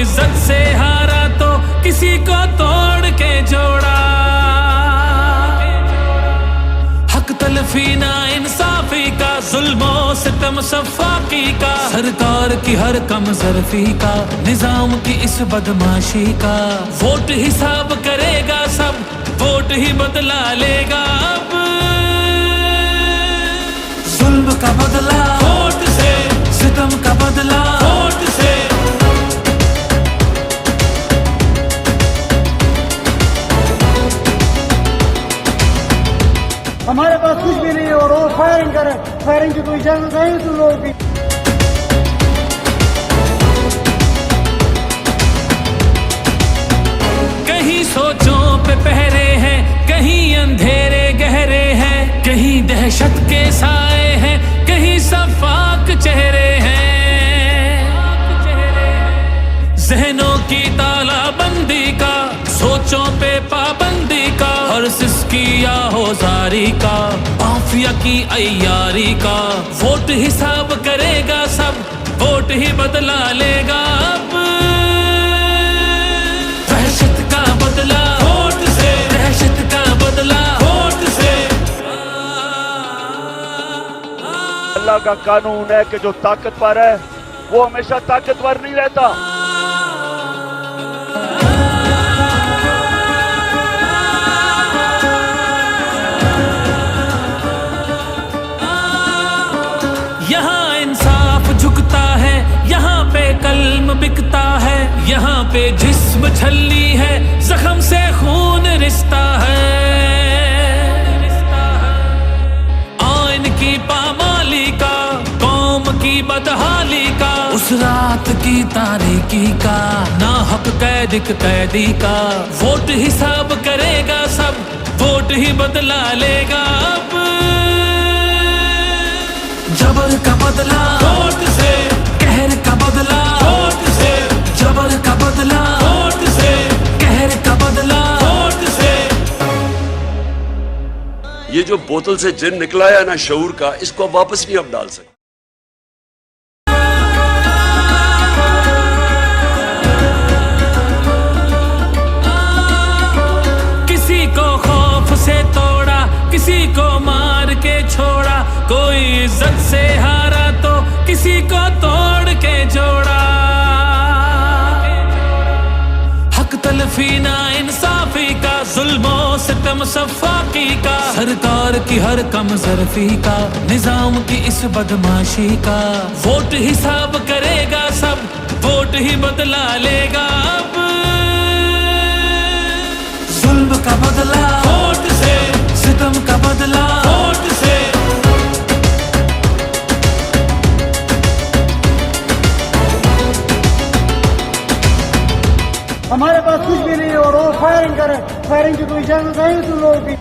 इज्जत से हारा तो किसी को तोड़ के जोड़ा। हक तलफी ना इंसाफी का, जुल्मो सितम सफाकी का, सरकार की हर कम ज़र्फी का, निजाम की इस बदमाशी का। वोट हिसाब करेगा सब, वोट ही बदला लेगा अब। जुल्म का बदला वोट से, सितम का बदला वोट से। हमारे पास कुछ भी नहीं है और वो फायरिंग करे, फायरिंग की कोई इजाजत नहीं तुम लोगों की। कहीं सोचों पे पहरे हैं, कहीं अंधेरे गहरे हैं, कहीं दहशत के साए हैं, कहीं सफाक चेहरे हैं। जहनों की तालाबंदी का, सोचों पे पाबंदी का, और सिसकी या होजारी का, माफिया की अय्यारी का। वोट हिसाब करेगा सब, वोट ही बदला लेगा अब। दहशत का बदला वोट से, दहशत का बदला वोट से। अल्लाह का कानून है कि जो ताकतवर है वो हमेशा ताकतवर नहीं रहता। यहाँ इंसाफ झुकता है, यहाँ पे कल्म बिकता है, यहाँ पे जिस्म छल्ली है, जख्म से खून रिश्ता है। आइन की पामाली का, कौम की बदहाली का, उस रात की तारीकी का, ना हक कैदी का। वोट हिसाब करेगा सब, वोट ही बदला लेगा अब। जबर का बदला वोट से, कहर का बदला वोट से। जबर का बदला वोट से, कहर का बदला वोट से। ये जो बोतल से जिन निकला है ना शऊर का, इसको वापस नहीं अब डाल सकते। किसी को खौफ से तोड़ा, किसी को मार के छोड़ा, कोई इज्जत से हारा तो किसी को तोड़ के जोड़ा। हक तलफी ना इंसाफी का, जुल्मो सितम सफाकी का, सरकार की हर कम ज़र्फी का, निजाम की इस बदमाशी का। वोट हिसाब करेगा सब, वोट ही बदला लेगा अब। जुल्म का बदला वोट से, सितम का बदला वोट से। हमारे पास कुछ भी नहीं है और वो फायरिंग करे, फायरिंग की कोई इजाजत नहीं तुम लोगों की।